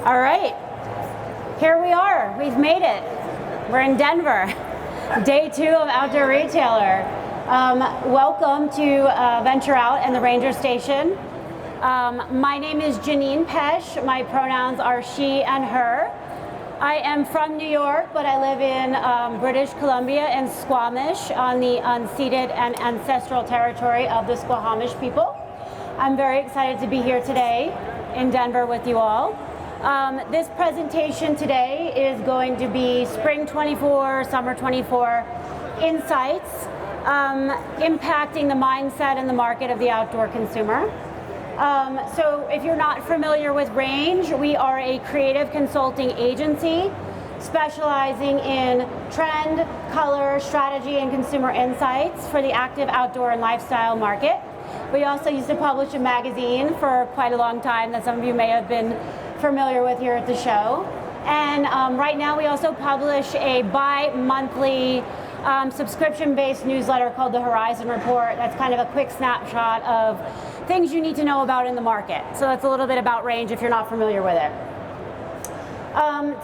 All right, here we are. We've made it. We're in Denver, day 2 of Outdoor Retailer. Welcome to Venture Out and the Ranger Station. My name is Jeanine Pesce. My pronouns are she and her. I am from New York, but I live in British Columbia in Squamish on the unceded and ancestral territory of the Squamish people. I'm very excited to be here today in Denver with you all. This presentation today is going to be Spring 24, Summer 24 insights impacting the mindset and the market of the outdoor consumer. So if you're not familiar with Range, we are a creative consulting agency specializing in trend, color, strategy, and consumer insights for the active outdoor and lifestyle market. We also used to publish a magazine for quite a long time that some of you may have been familiar with here at the show. And right now we also publish a bi-monthly subscription-based newsletter called the Horizon Report. That's kind of a quick snapshot of things you need to know about in the market. So that's a little bit about Range if you're not familiar with it.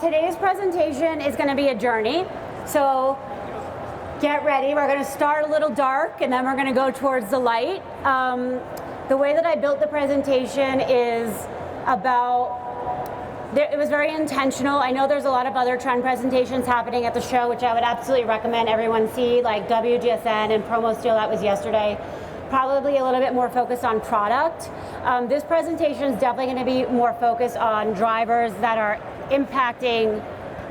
Today's presentation is going to be a journey. So get ready. We're going to start a little dark and then we're going to go towards the light. The way that I built the presentation is it was very intentional. I know there's a lot of other trend presentations happening at the show, which I would absolutely recommend everyone see, like WGSN and Promo Steel that was yesterday. Probably a little bit more focused on product. This presentation is definitely going to be more focused on drivers that are impacting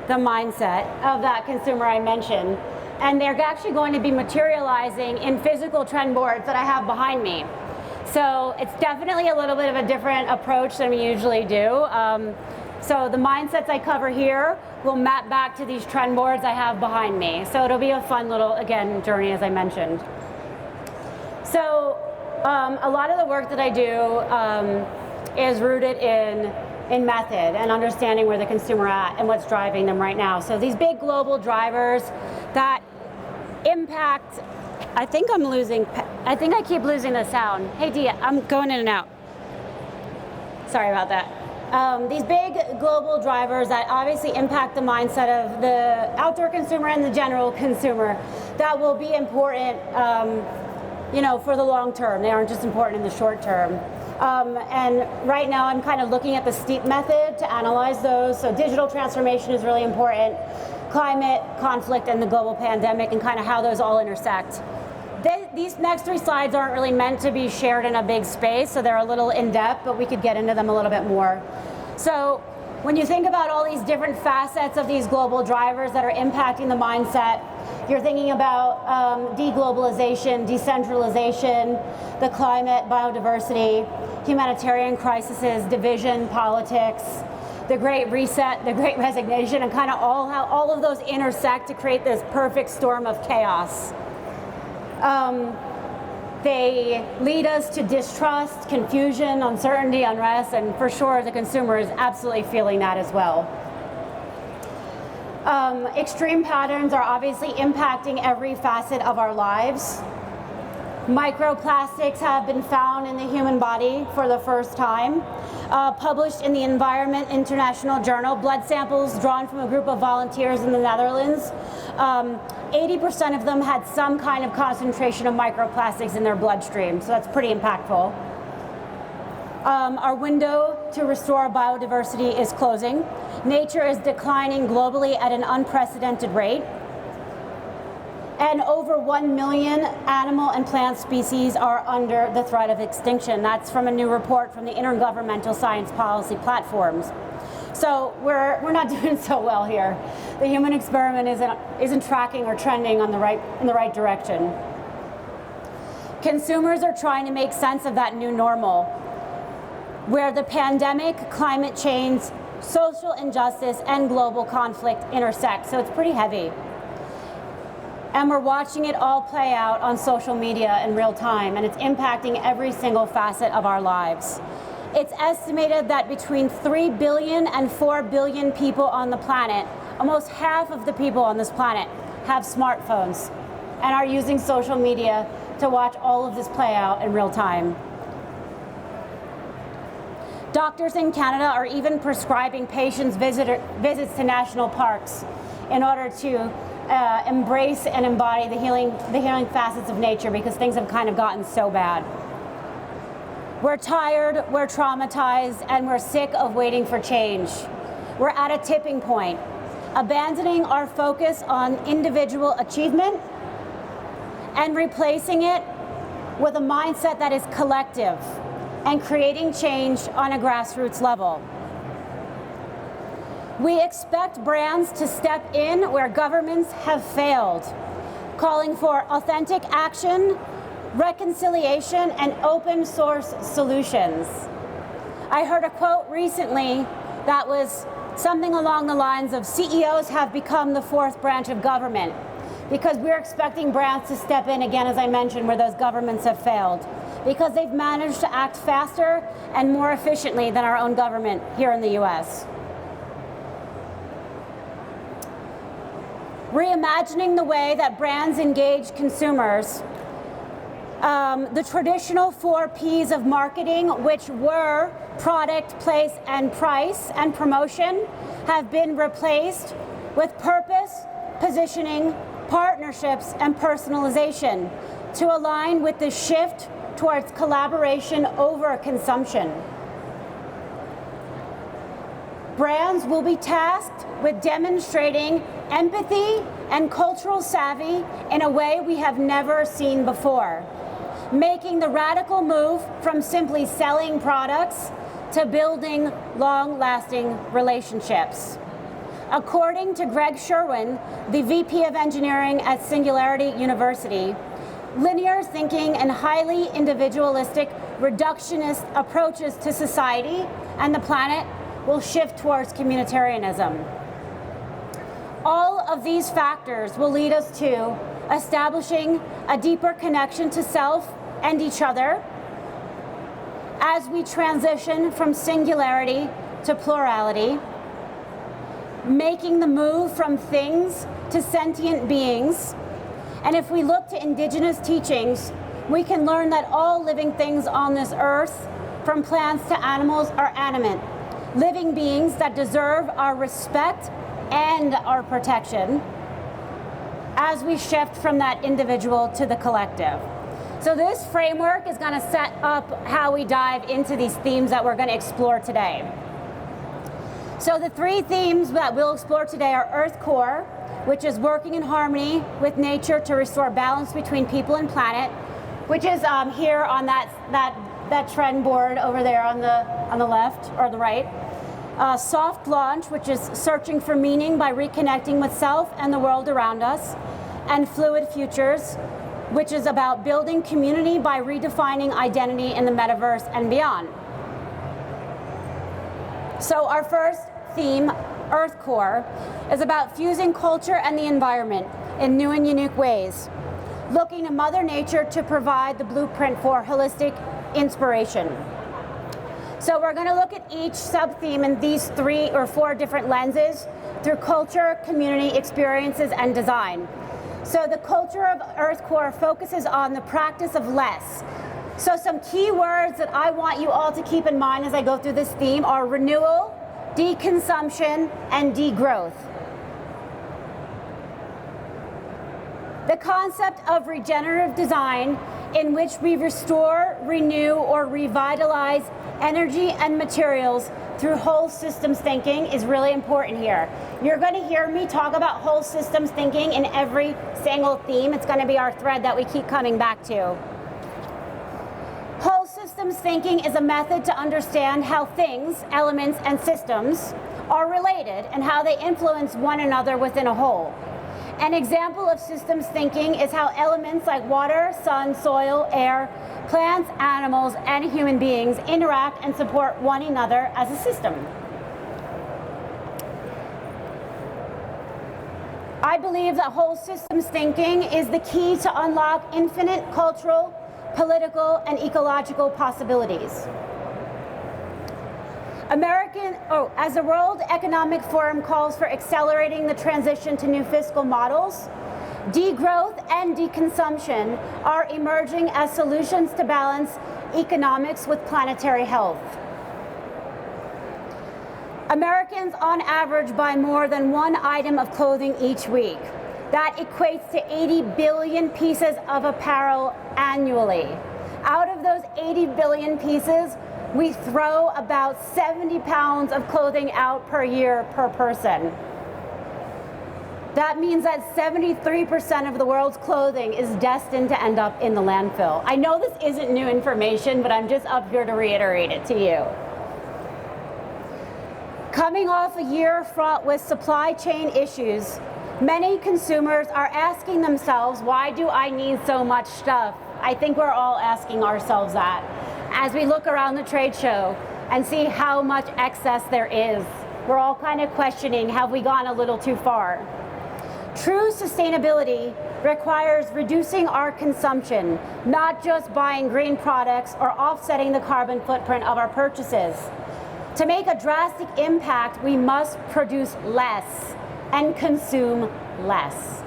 the mindset of that consumer I mentioned. And they're actually going to be materializing in physical trend boards that I have behind me. So it's definitely a little bit of a different approach than we usually do. So the mindsets I cover here will map back to these trend boards I have behind me. So it'll be a fun little, again, journey as I mentioned. So a lot of the work that I do is rooted in method and understanding where the consumer at and what's driving them right now. So these big global drivers that impact, I think I keep losing the sound. Hey Dia, I'm going in and out. Sorry about that. These big global drivers that obviously impact the mindset of the outdoor consumer and the general consumer that will be important for the long term. They aren't just important in the short term. And right now I'm kind of looking at the STEEP method to analyze those. So digital transformation is really important, climate, conflict, and the global pandemic, and kind of how those all intersect. These next 3 slides aren't really meant to be shared in a big space, so they're a little in-depth, but we could get into them a little bit more. So when you think about all these different facets of these global drivers that are impacting the mindset, you're thinking about deglobalization, decentralization, the climate, biodiversity, humanitarian crises, division, politics, the Great Reset, the Great Resignation, and kind of how all of those intersect to create this perfect storm of chaos. They lead us to distrust, confusion, uncertainty, unrest, and for sure the consumer is absolutely feeling that as well. Extreme patterns are obviously impacting every facet of our lives. Microplastics have been found in the human body for the first time. Published in the Environment International Journal, blood samples drawn from a group of volunteers in the Netherlands, 80% of them had some kind of concentration of microplastics in their bloodstream, so that's pretty impactful. Our window to restore biodiversity is closing. Nature is declining globally at an unprecedented rate. And over 1 million animal and plant species are under the threat of extinction. That's from a new report from the Intergovernmental Science Policy Platforms. So we're not doing so well here. The human experiment isn't tracking or trending in the right direction. Consumers are trying to make sense of that new normal, where the pandemic, climate change, social injustice, and global conflict intersect. So it's pretty heavy. And we're watching it all play out on social media in real time, and it's impacting every single facet of our lives. It's estimated that between 3 billion and 4 billion people on the planet, almost half of the people on this planet have smartphones and are using social media to watch all of this play out in real time. Doctors in Canada are even prescribing patients visits to national parks in order to embrace and embody the healing facets of nature, because things have kind of gotten so bad. We're tired, we're traumatized, and we're sick of waiting for change. We're at a tipping point, abandoning our focus on individual achievement and replacing it with a mindset that is collective and creating change on a grassroots level. We expect brands to step in where governments have failed, calling for authentic action, reconciliation, and open source solutions. I heard a quote recently that was something along the lines of CEOs have become the fourth branch of government, because we're expecting brands to step in again, as I mentioned, where those governments have failed, because they've managed to act faster and more efficiently than our own government here in the US. Reimagining the way that brands engage consumers. The traditional 4 Ps of marketing, which were product, place, and price, and promotion, have been replaced with purpose, positioning, partnerships, and personalization to align with the shift towards collaboration over consumption. Brands will be tasked with demonstrating empathy and cultural savvy in a way we have never seen before, making the radical move from simply selling products to building long-lasting relationships. According to Greg Sherwin, the VP of Engineering at Singularity University, linear thinking and highly individualistic, reductionist approaches to society and the planet will shift towards communitarianism. All of these factors will lead us to establishing a deeper connection to self and each other as we transition from singularity to plurality, making the move from things to sentient beings. And if we look to indigenous teachings, we can learn that all living things on this earth, from plants to animals, are animate, living beings that deserve our respect and our protection as we shift from that individual to the collective. So this framework is going to set up how we dive into these themes that we're going to explore today. So the 3 themes that we'll explore today are Earth Core, which is working in harmony with nature to restore balance between people and planet, which is here on that trend board over there on the left or the right. Soft Launch, which is searching for meaning by reconnecting with self and the world around us. And Fluid Futures, which is about building community by redefining identity in the metaverse and beyond. So our first theme, Earth Core, is about fusing culture and the environment in new and unique ways, looking to Mother Nature to provide the blueprint for holistic inspiration. So we're going to look at each sub-theme in these 3 or 4 different lenses through culture, community, experiences, and design. So the culture of Earth Core focuses on the practice of less. So some key words that I want you all to keep in mind as I go through this theme are renewal, deconsumption, and degrowth. The concept of regenerative design, in which we restore, renew, or revitalize energy and materials through whole systems thinking, is really important here. You're going to hear me talk about whole systems thinking in every single theme. It's going to be our thread that we keep coming back to. Whole systems thinking is a method to understand how things, elements, and systems are related and how they influence one another within a whole. An example of systems thinking is how elements like water, sun, soil, air, plants, animals, and human beings interact and support one another as a system. I believe that whole systems thinking is the key to unlock infinite cultural, political, and ecological possibilities. As the World Economic Forum calls for accelerating the transition to new fiscal models, degrowth and deconsumption are emerging as solutions to balance economics with planetary health. Americans on average buy more than one item of clothing each week. That equates to 80 billion pieces of apparel annually. Out of those 80 billion pieces, we throw about 70 pounds of clothing out per year per person. That means that 73% of the world's clothing is destined to end up in the landfill. I know this isn't new information, but I'm just up here to reiterate it to you. Coming off a year fraught with supply chain issues, many consumers are asking themselves, why do I need so much stuff? I think we're all asking ourselves that as we look around the trade show and see how much excess there is. We're all kind of questioning, have we gone a little too far? True sustainability requires reducing our consumption, not just buying green products or offsetting the carbon footprint of our purchases. To make a drastic impact, we must produce less and consume less.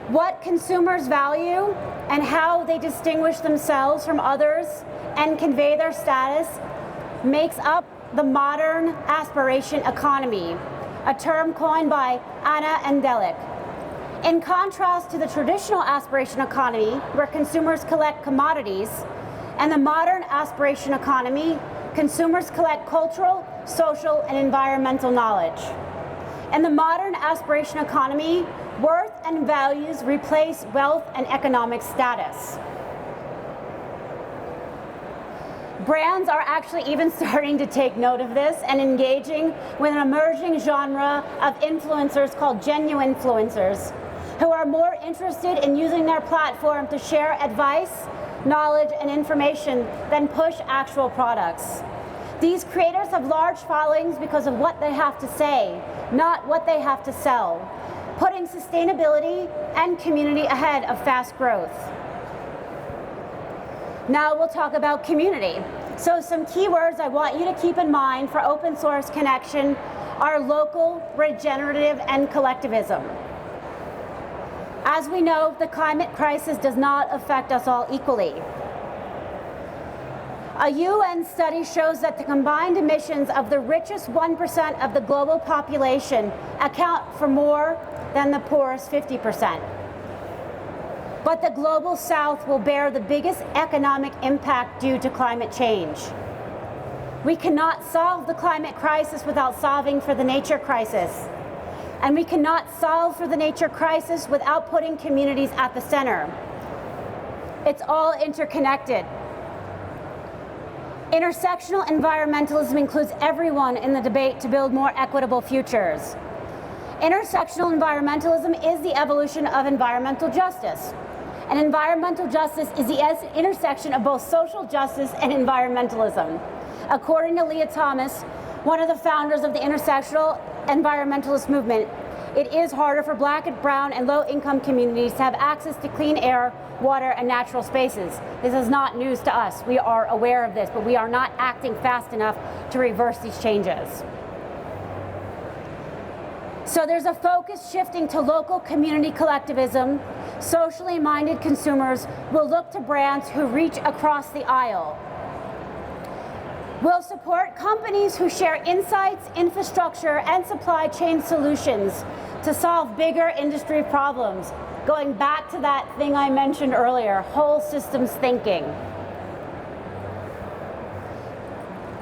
What consumers value and how they distinguish themselves from others and convey their status makes up the modern aspiration economy, a term coined by Anna Endelic. In contrast to the traditional aspiration economy, where consumers collect commodities, and the modern aspiration economy, consumers collect cultural, social, and environmental knowledge. In the modern aspiration economy, worth and values replace wealth and economic status. Brands are actually even starting to take note of this and engaging with an emerging genre of influencers called genuine influencers, who are more interested in using their platform to share advice, knowledge, and information than push actual products. These creators have large followings because of what they have to say, not what they have to sell, putting sustainability and community ahead of fast growth. Now we'll talk about community. So some keywords I want you to keep in mind for open source connection are local, regenerative, and collectivism. As we know, the climate crisis does not affect us all equally. A UN study shows that the combined emissions of the richest 1% of the global population account for more than the poorest 50%. But the global south will bear the biggest economic impact due to climate change. We cannot solve the climate crisis without solving for the nature crisis. And we cannot solve for the nature crisis without putting communities at the center. It's all interconnected. Intersectional environmentalism includes everyone in the debate to build more equitable futures. Intersectional environmentalism is the evolution of environmental justice. And environmental justice is the intersection of both social justice and environmentalism. According to Leah Thomas, one of the founders of the intersectional environmentalist movement, it is harder for Black and brown and low-income communities to have access to clean air, water, and natural spaces. This is not news to us. We are aware of this, but we are not acting fast enough to reverse these changes. So there's a focus shifting to local community collectivism. Socially minded consumers will look to brands who reach across the aisle. We'll support companies who share insights, infrastructure, and supply chain solutions to solve bigger industry problems. Going back to that thing I mentioned earlier, whole systems thinking.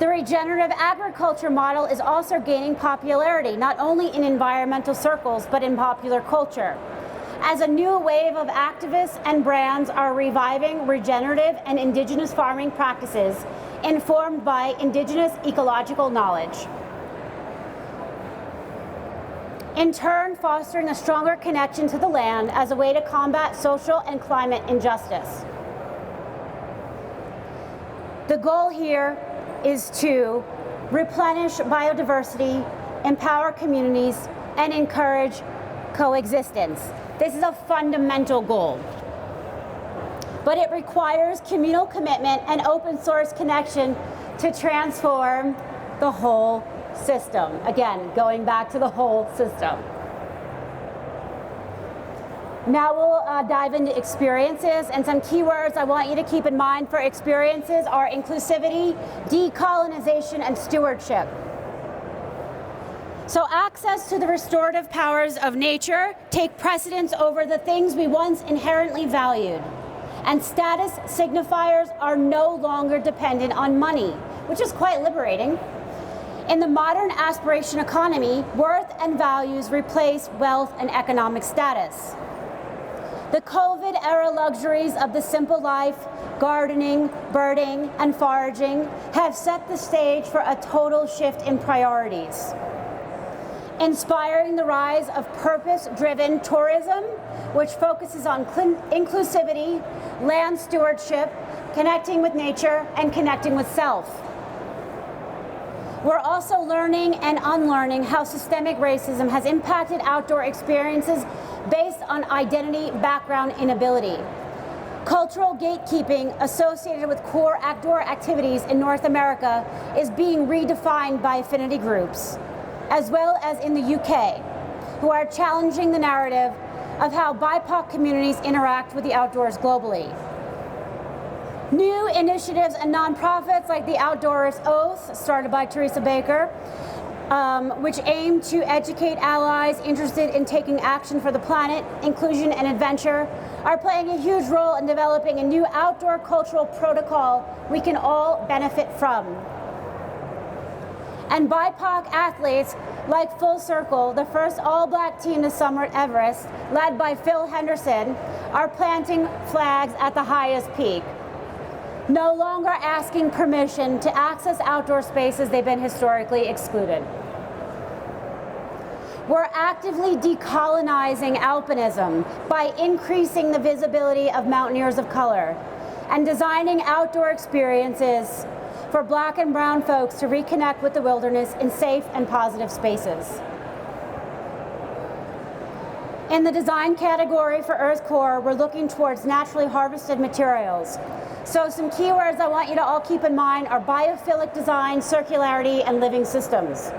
The regenerative agriculture model is also gaining popularity, not only in environmental circles, but in popular culture, as a new wave of activists and brands are reviving regenerative and indigenous farming practices informed by indigenous ecological knowledge. In turn, fostering a stronger connection to the land as a way to combat social and climate injustice. The goal here is to replenish biodiversity, empower communities, and encourage coexistence. This is a fundamental goal. But it requires communal commitment and open source connection to transform the whole system. Again, going back to the whole system. Now we'll dive into experiences, and some keywords I want you to keep in mind for experiences are inclusivity, decolonization, and stewardship. So access to the restorative powers of nature take precedence over the things we once inherently valued. And status signifiers are no longer dependent on money, which is quite liberating. In the modern aspiration economy, worth and values replace wealth and economic status. The COVID-era luxuries of the simple life, gardening, birding, and foraging have set the stage for a total shift in priorities. Inspiring the rise of purpose-driven tourism, which focuses on inclusivity, land stewardship, connecting with nature, and connecting with self. We're also learning and unlearning how systemic racism has impacted outdoor experiences based on identity, background, and ability. Cultural gatekeeping associated with core outdoor activities in North America is being redefined by affinity groups, as well as in the UK, who are challenging the narrative of how BIPOC communities interact with the outdoors globally. New initiatives and nonprofits like the Outdoors Oath, started by Teresa Baker, which aim to educate allies interested in taking action for the planet, inclusion, and adventure, are playing a huge role in developing a new outdoor cultural protocol we can all benefit from. And BIPOC athletes like Full Circle, the first all-black team to summit Everest, led by Phil Henderson, are planting flags at the highest peak, no longer asking permission to access outdoor spaces they've been historically excluded. We're actively decolonizing alpinism by increasing the visibility of mountaineers of color and designing outdoor experiences for Black and brown folks to reconnect with the wilderness in safe and positive spaces. In the design category for Earth Core, we're looking towards naturally harvested materials. So some keywords I want you to all keep in mind are biophilic design, circularity, and living systems.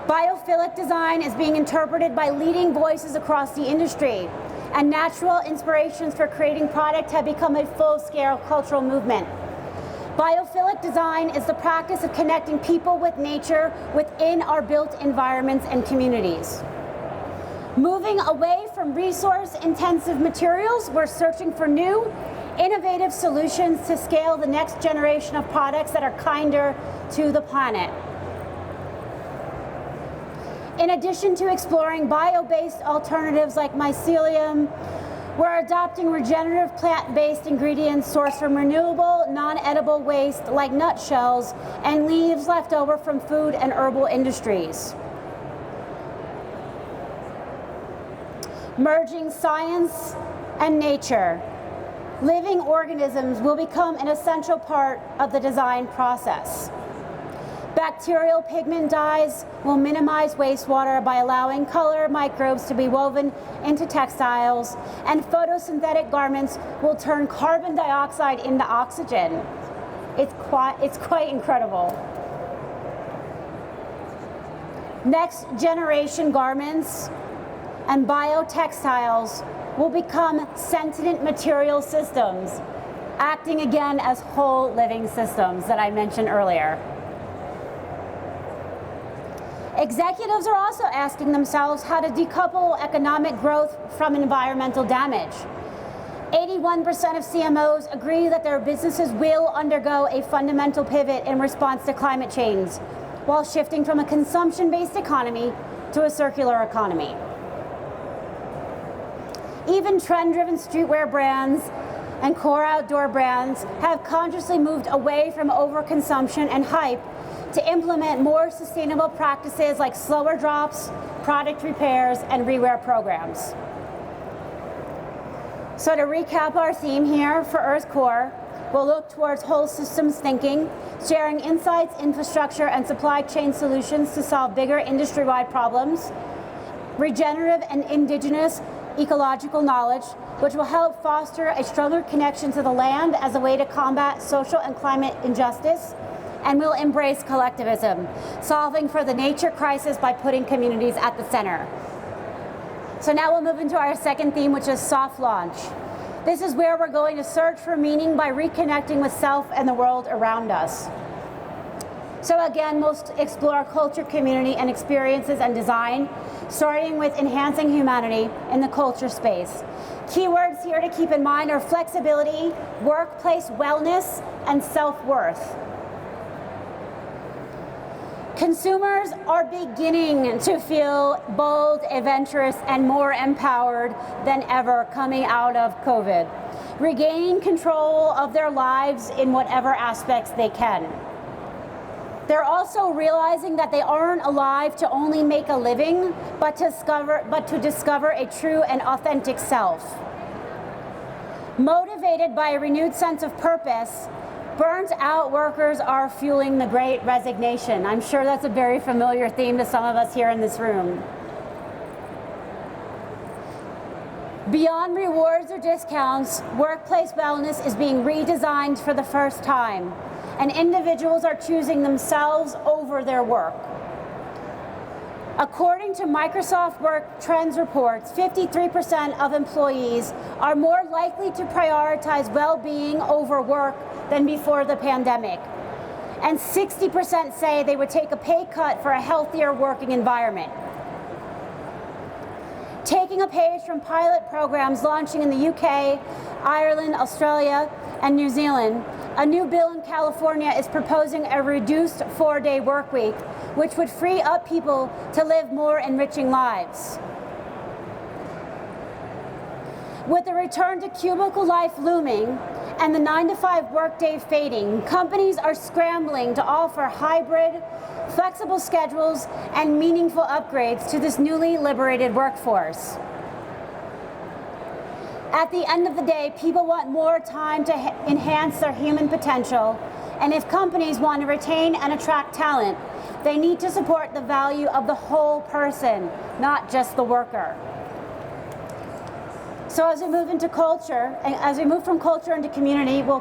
Biophilic design is being interpreted by leading voices across the industry, and natural inspirations for creating product have become a full-scale cultural movement. Biophilic design is the practice of connecting people with nature within our built environments and communities. Moving away from resource-intensive materials, we're searching for new, innovative solutions to scale the next generation of products that are kinder to the planet. In addition to exploring bio-based alternatives like mycelium, we're adopting regenerative plant-based ingredients sourced from renewable, non-edible waste like nutshells and leaves left over from food and herbal industries. Merging science and nature, living organisms will become an essential part of the design process. Bacterial pigment dyes will minimize wastewater by allowing color microbes to be woven into textiles, and photosynthetic garments will turn carbon dioxide into oxygen. It's quite incredible. Next generation garments and biotextiles will become sentient material systems, acting again as whole living systems that I mentioned earlier. Executives are also asking themselves how to decouple economic growth from environmental damage. 81% of CMOs agree that their businesses will undergo a fundamental pivot in response to climate change, while shifting from a consumption-based economy to a circular economy. Even trend-driven streetwear brands and core outdoor brands have consciously moved away from overconsumption and hype to implement more sustainable practices like slower drops, product repairs, and rewear programs. So to recap our theme here for Earth Core, we'll look towards whole systems thinking, sharing insights, infrastructure, and supply chain solutions to solve bigger industry-wide problems, regenerative and indigenous ecological knowledge, which will help foster a stronger connection to the land as a way to combat social and climate injustice, and we'll embrace collectivism, solving for the nature crisis by putting communities at the center. So now we'll move into our second theme, which is soft launch. This is where we're going to search for meaning by reconnecting with self and the world around us. So again, we'll explore culture, community, and experiences and design, starting with enhancing humanity in the culture space. Keywords here to keep in mind are flexibility, workplace wellness, and self-worth. Consumers are beginning to feel bold, adventurous, and more empowered than ever coming out of COVID, regaining control of their lives in whatever aspects they can. They're also realizing that they aren't alive to only make a living, but to discover a true and authentic self. Motivated by a renewed sense of purpose, burnt out workers are fueling the Great Resignation. I'm sure that's a very familiar theme to some of us here in this room. Beyond rewards or discounts, workplace wellness is being redesigned for the first time, and individuals are choosing themselves over their work. According to Microsoft Work Trends reports, 53% of employees are more likely to prioritize well-being over work than before the pandemic. And 60% say they would take a pay cut for a healthier working environment. Taking a page from pilot programs launching in the UK, Ireland, Australia, and New Zealand, a new bill in California is proposing a reduced 4-day work week, which would free up people to live more enriching lives. With the return to cubicle life looming and the 9-to-5 workday fading, companies are scrambling to offer hybrid, flexible schedules and meaningful upgrades to this newly liberated workforce. At the end of the day, people want more time to enhance their human potential, and if companies want to retain and attract talent, they need to support the value of the whole person, not just the worker. So as we move into culture, and as we move from culture into community, we'll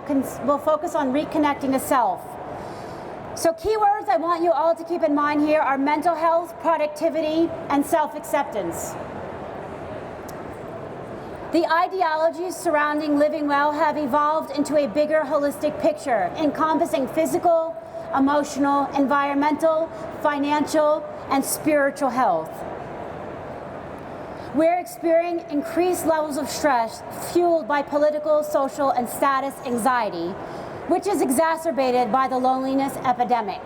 focus on reconnecting to self. So keywords I want you all to keep in mind here are mental health, productivity, and self-acceptance. The ideologies surrounding living well have evolved into a bigger holistic picture, encompassing physical, emotional, environmental, financial, and spiritual health. We're experiencing increased levels of stress fueled by political, social, and status anxiety, which is exacerbated by the loneliness epidemic.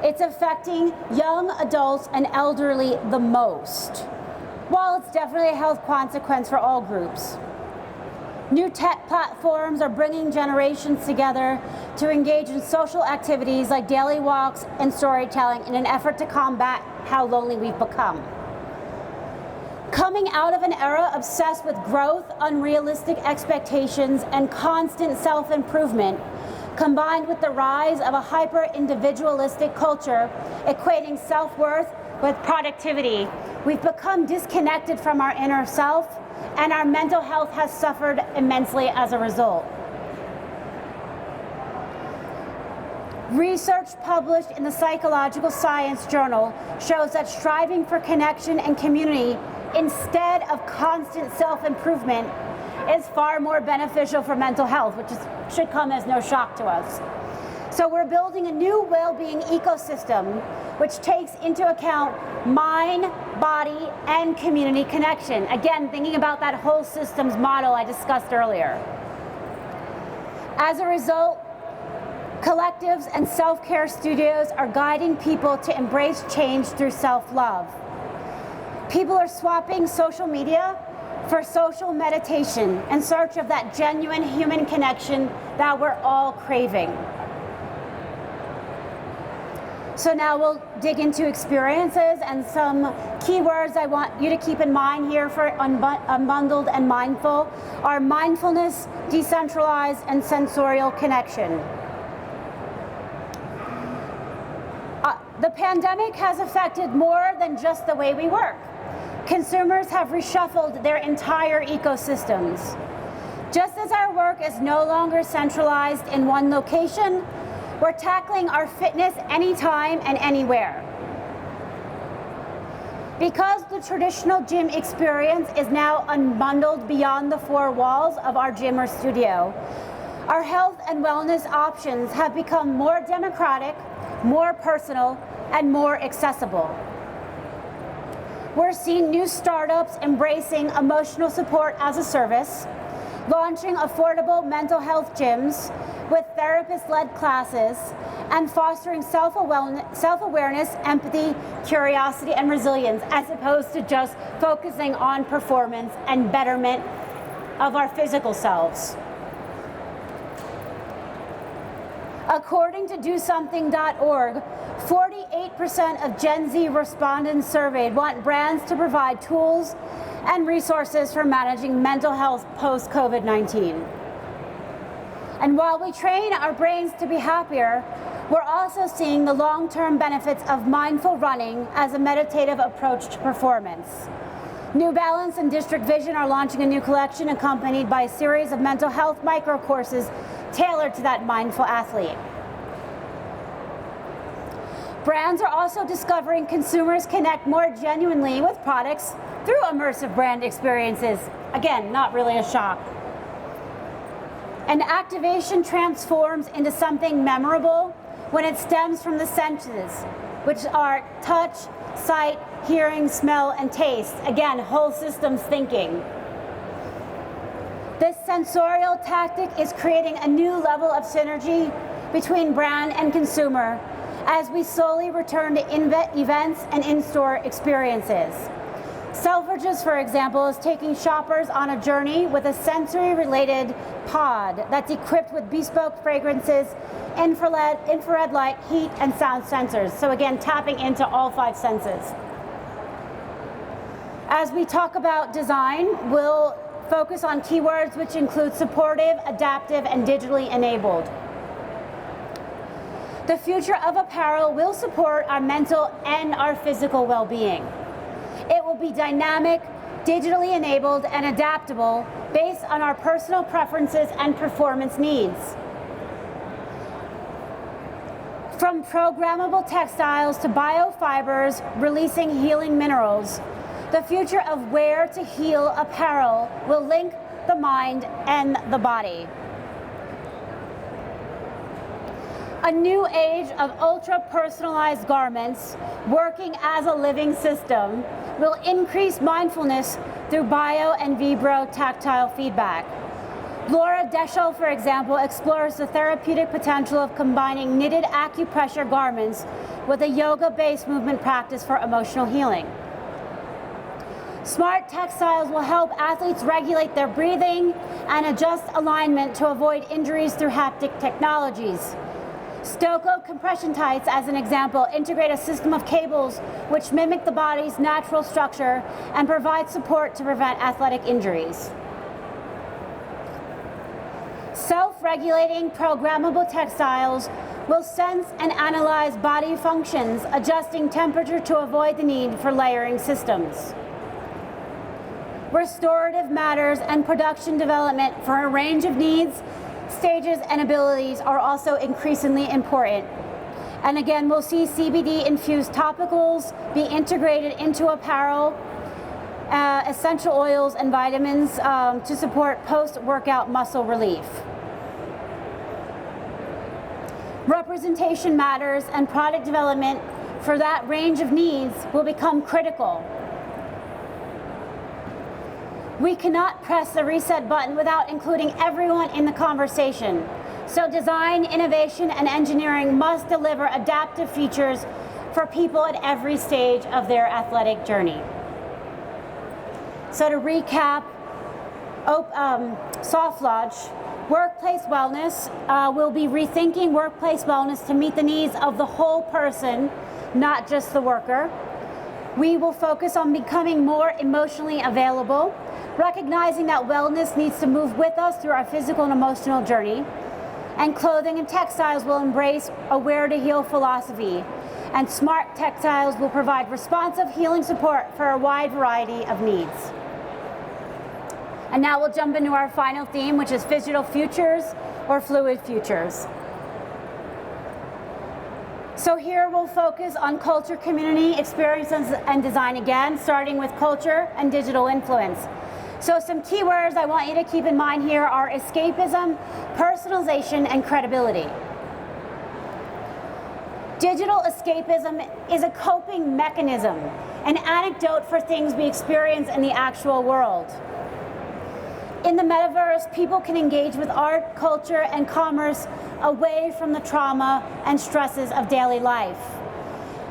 It's affecting young adults and elderly the most, while it's definitely a health consequence for all groups. New tech platforms are bringing generations together to engage in social activities like daily walks and storytelling in an effort to combat how lonely we've become. Coming out of an era obsessed with growth, unrealistic expectations, and constant self-improvement, combined with the rise of a hyper-individualistic culture equating self-worth with productivity, we've become disconnected from our inner self, and our mental health has suffered immensely as a result. Research published in the Psychological Science Journal shows that striving for connection and community instead of constant self-improvement is far more beneficial for mental health, which should come as no shock to us. So we're building a new well-being ecosystem which takes into account mind, body, and community connection. Again, thinking about that whole systems model I discussed earlier. As a result, collectives and self-care studios are guiding people to embrace change through self-love. People are swapping social media for social meditation in search of that genuine human connection that we're all craving. So now we'll dig into experiences, and some keywords I want you to keep in mind here for unbundled and mindful are mindfulness, decentralized, and sensorial connection. The pandemic has affected more than just the way we work. Consumers have reshuffled their entire ecosystems. Just as our work is no longer centralized in one location, we're tackling our fitness anytime and anywhere. Because the traditional gym experience is now unbundled beyond the four walls of our gym or studio, our health and wellness options have become more democratic, more personal, and more accessible. We're seeing new startups embracing emotional support as a service, launching affordable mental health gyms with therapist-led classes, and fostering self-awareness, empathy, curiosity, and resilience, as opposed to just focusing on performance and betterment of our physical selves. According to DoSomething.org, 48% of Gen Z respondents surveyed want brands to provide tools and resources for managing mental health post-COVID-19. And while we train our brains to be happier, we're also seeing the long-term benefits of mindful running as a meditative approach to performance. New Balance and District Vision are launching a new collection accompanied by a series of mental health micro courses tailored to that mindful athlete. Brands are also discovering consumers connect more genuinely with products through immersive brand experiences. Again, not really a shock. And activation transforms into something memorable when it stems from the senses, which are touch, sight, hearing, smell, and taste. Again, whole systems thinking. This sensorial tactic is creating a new level of synergy between brand and consumer as we slowly return to events and in-store experiences. Selfridges, for example, is taking shoppers on a journey with a sensory-related pod that's equipped with bespoke fragrances, infrared light, heat, and sound sensors. So again, tapping into all five senses. As we talk about design, we'll focus on keywords which include supportive, adaptive, and digitally enabled. The future of apparel will support our mental and our physical well-being. It will be dynamic, digitally enabled, and adaptable based on our personal preferences and performance needs. From programmable textiles to biofibers releasing healing minerals, the future of wear to heal apparel will link the mind and the body. A new age of ultra-personalized garments working as a living system will increase mindfulness through bio and vibro tactile feedback. Laura Deschel, for example, explores the therapeutic potential of combining knitted acupressure garments with a yoga-based movement practice for emotional healing. Smart textiles will help athletes regulate their breathing and adjust alignment to avoid injuries through haptic technologies. Stoko compression tights, as an example, integrate a system of cables which mimic the body's natural structure and provide support to prevent athletic injuries. Self-regulating programmable textiles will sense and analyze body functions, adjusting temperature to avoid the need for layering systems. Restorative matters and production development for a range of needs, stages, and abilities are also increasingly important. And again, we'll see CBD-infused topicals be integrated into apparel, essential oils and vitamins to support post-workout muscle relief. Representation matters, and product development for that range of needs will become critical. We cannot press the reset button without including everyone in the conversation. So design, innovation, and engineering must deliver adaptive features for people at every stage of their athletic journey. So to recap, soft launch, workplace wellness will be rethinking workplace wellness to meet the needs of the whole person, not just the worker. We will focus on becoming more emotionally available, recognizing that wellness needs to move with us through our physical and emotional journey. And clothing and textiles will embrace a wear to heal philosophy. And smart textiles will provide responsive healing support for a wide variety of needs. And now we'll jump into our final theme, which is phygital futures or fluid futures. So here we'll focus on culture, community, experiences, and design again, starting with culture and digital influence. So some keywords I want you to keep in mind here are escapism, personalization, and credibility. Digital escapism is a coping mechanism, an anecdote for things we experience in the actual world. In the metaverse, people can engage with art, culture, and commerce away from the trauma and stresses of daily life.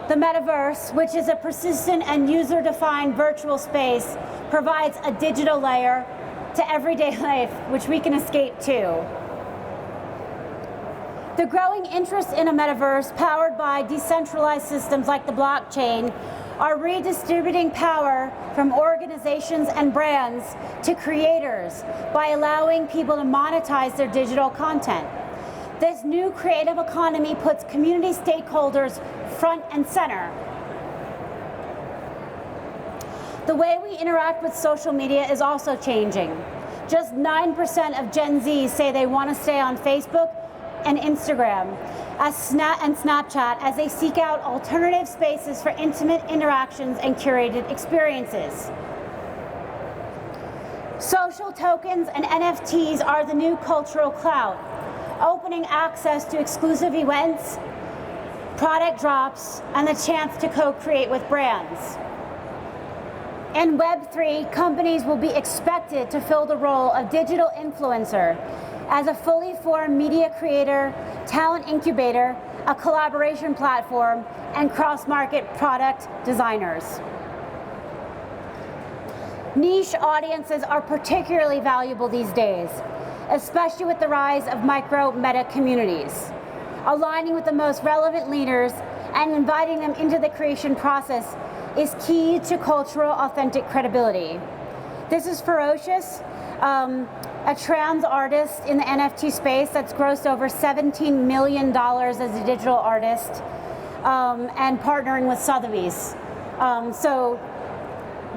The metaverse, which is a persistent and user-defined virtual space, provides a digital layer to everyday life, which we can escape to. The growing interest in a metaverse powered by decentralized systems like the blockchain are redistributing power from organizations and brands to creators by allowing people to monetize their digital content. This new creative economy puts community stakeholders front and center. The way we interact with social media is also changing. Just 9% of Gen Z say they want to stay on Facebook and Instagram and Snapchat as they seek out alternative spaces for intimate interactions and curated experiences. Social tokens and NFTs are the new cultural clout, opening access to exclusive events, product drops, and the chance to co-create with brands. In Web3, companies will be expected to fill the role of digital influencer as a fully formed media creator, talent incubator, a collaboration platform, and cross-market product designers. Niche audiences are particularly valuable these days, especially with the rise of micro-meta communities. Aligning with the most relevant leaders and inviting them into the creation process is key to cultural authentic credibility. This is Ferocious, a trans artist in the NFT space that's grossed over $17 million as a digital artist, and partnering with Sotheby's. So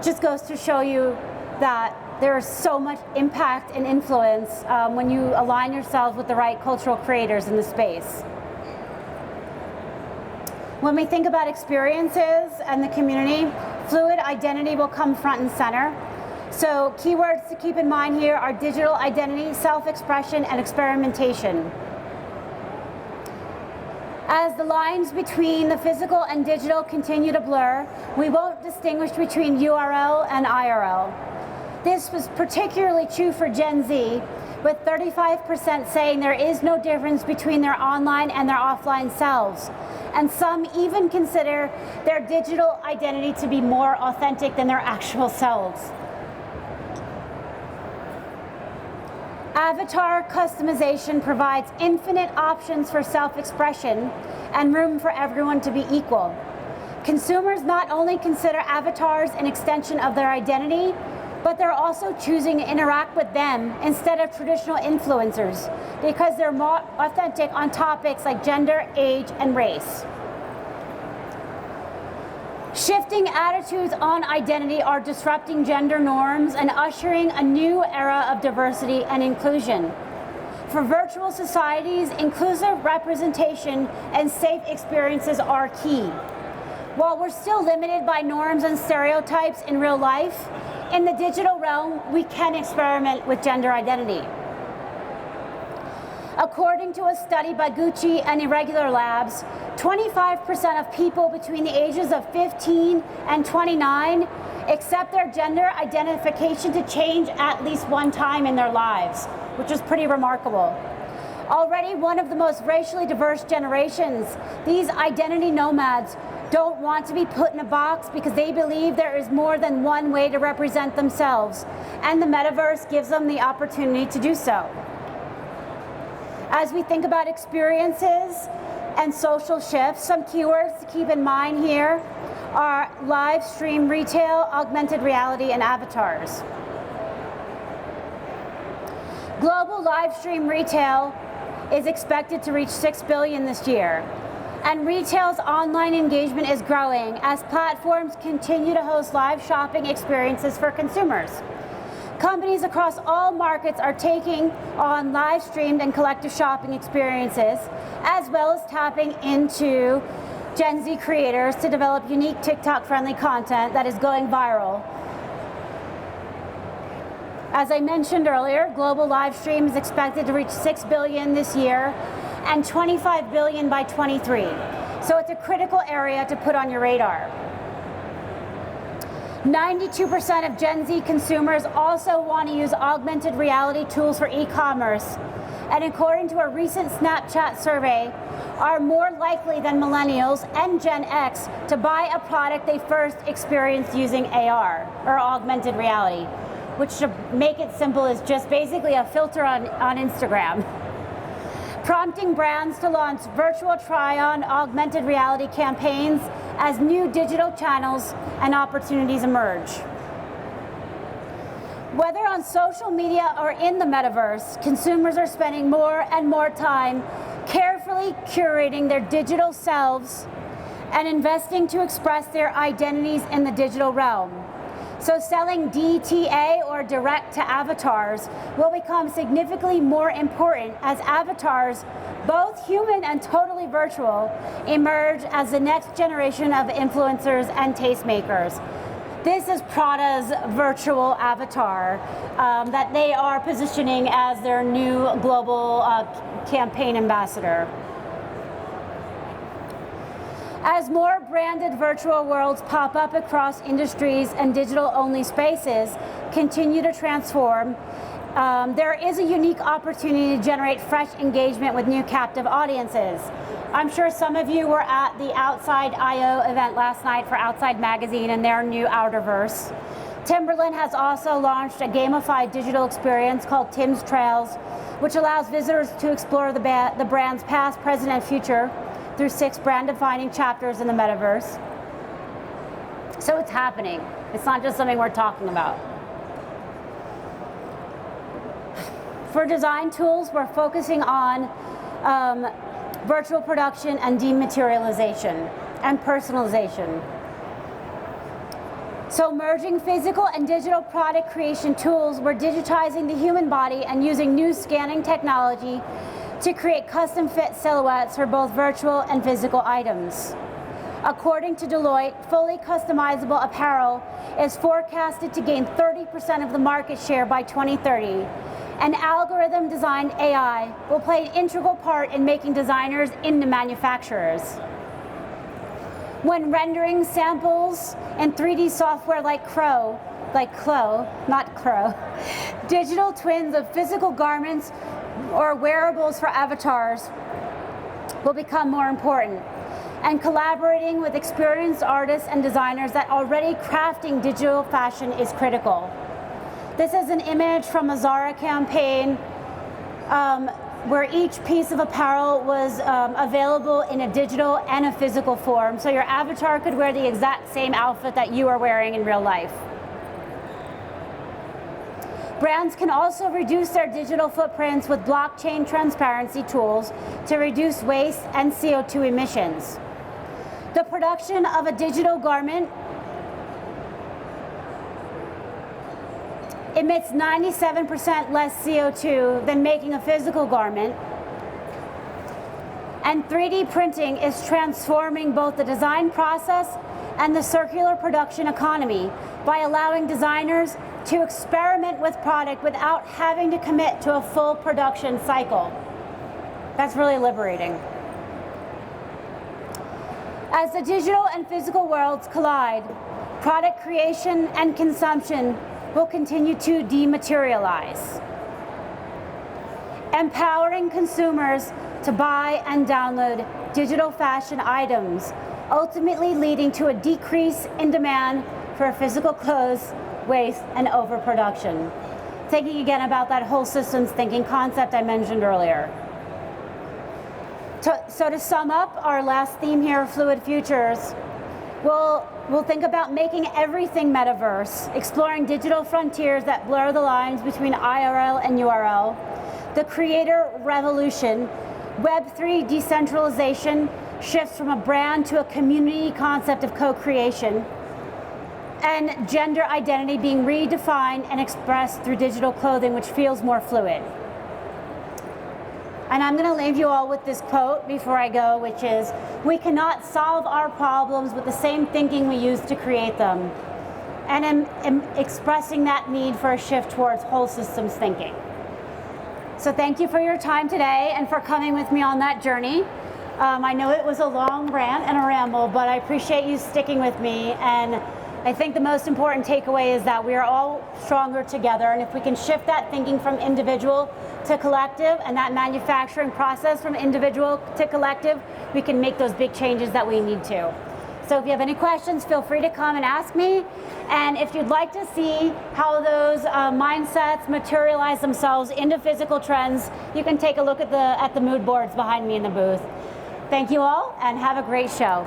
just goes to show you that there is so much impact and influence when you align yourselves with the right cultural creators in the space. When we think about experiences and the community, fluid identity will come front and center. So keywords to keep in mind here are digital identity, self-expression, and experimentation. As the lines between the physical and digital continue to blur, we won't distinguish between URL and IRL. This was particularly true for Gen Z, with 35% saying there is no difference between their online and their offline selves. And some even consider their digital identity to be more authentic than their actual selves. Avatar customization provides infinite options for self-expression and room for everyone to be equal. Consumers not only consider avatars an extension of their identity, but they're also choosing to interact with them instead of traditional influencers because they're more authentic on topics like gender, age, and race. Shifting attitudes on identity are disrupting gender norms and ushering a new era of diversity and inclusion. For virtual societies, inclusive representation and safe experiences are key. While we're still limited by norms and stereotypes in real life, in the digital realm, we can experiment with gender identity. According to a study by Gucci and Irregular Labs, 25% of people between the ages of 15 and 29 accept their gender identification to change at least one time in their lives, which is pretty remarkable. Already one of the most racially diverse generations, these identity nomads don't want to be put in a box because they believe there is more than one way to represent themselves, and the metaverse gives them the opportunity to do so. As we think about experiences and social shifts, some keywords to keep in mind here are live stream retail, augmented reality, and avatars. Global live stream retail is expected to reach $6 billion this year. And retail's online engagement is growing as platforms continue to host live shopping experiences for consumers. Companies across all markets are taking on live streamed and collective shopping experiences, as well as tapping into Gen Z creators to develop unique TikTok-friendly content that is going viral. As I mentioned earlier, global live stream is expected to reach 6 billion this year and 25 billion by 23. So it's a critical area to put on your radar. 92% of Gen Z consumers also want to use augmented reality tools for e-commerce, and according to a recent Snapchat survey, are more likely than millennials and Gen X to buy a product they first experienced using AR, or augmented reality, which, to make it simple, is just basically a filter on Instagram, prompting brands to launch virtual try-on augmented reality campaigns as new digital channels and opportunities emerge. Whether on social media or in the metaverse, consumers are spending more and more time carefully curating their digital selves and investing to express their identities in the digital realm. So selling DTA, or direct to avatars, will become significantly more important as avatars, both human and totally virtual, emerge as the next generation of influencers and tastemakers. This is Prada's virtual avatar that they are positioning as their new global campaign ambassador. As more branded virtual worlds pop up across industries and digital-only spaces continue to transform, there is a unique opportunity to generate fresh engagement with new captive audiences. I'm sure some of you were at the Outside I/O event last night for Outside Magazine and their new Outerverse. Timberland has also launched a gamified digital experience called Tim's Trails, which allows visitors to explore the brand's past, present, and future through 6 brand-defining chapters in the metaverse. So it's happening. It's not just something we're talking about. For design tools, we're focusing on virtual production and dematerialization and personalization. So merging physical and digital product creation tools, we're digitizing the human body and using new scanning technology to create custom fit silhouettes for both virtual and physical items. According to Deloitte, fully customizable apparel is forecasted to gain 30% of the market share by 2030. And algorithm-designed AI will play an integral part in making designers into manufacturers. When rendering samples in 3D software like Crow, not Crow, digital twins of physical garments or wearables for avatars will become more important. And collaborating with experienced artists and designers that are already crafting digital fashion is critical. This is an image from a Zara campaign where each piece of apparel was available in a digital and a physical form. So your avatar could wear the exact same outfit that you are wearing in real life. Brands can also reduce their digital footprints with blockchain transparency tools to reduce waste and CO2 emissions. The production of a digital garment emits 97% less CO2 than making a physical garment. And 3D printing is transforming both the design process and the circular production economy by allowing designers to experiment with product without having to commit to a full production cycle. That's really liberating. As the digital and physical worlds collide, product creation and consumption will continue to dematerialize, empowering consumers to buy and download digital fashion items, ultimately leading to a decrease in demand for physical clothes, waste, and overproduction. Thinking again about that whole systems thinking concept I mentioned earlier. So to sum up our last theme here, Fluid Futures, we'll think about making everything metaverse, exploring digital frontiers that blur the lines between IRL and URL, the creator revolution, Web3 decentralization shifts from a brand to a community concept of co-creation, and gender identity being redefined and expressed through digital clothing, which feels more fluid. And I'm going to leave you all with this quote before I go, which is, we cannot solve our problems with the same thinking we used to create them. And I'm expressing that need for a shift towards whole systems thinking. So thank you for your time today and for coming with me on that journey. I know it was a long rant and a ramble, but I appreciate you sticking with me. And I think the most important takeaway is that we are all stronger together. And if we can shift that thinking from individual to collective and that manufacturing process from individual to collective, we can make those big changes that we need to. So if you have any questions, feel free to come and ask me. And if you'd like to see how those mindsets materialize themselves into physical trends, you can take a look at the mood boards behind me in the booth. Thank you all, and have a great show.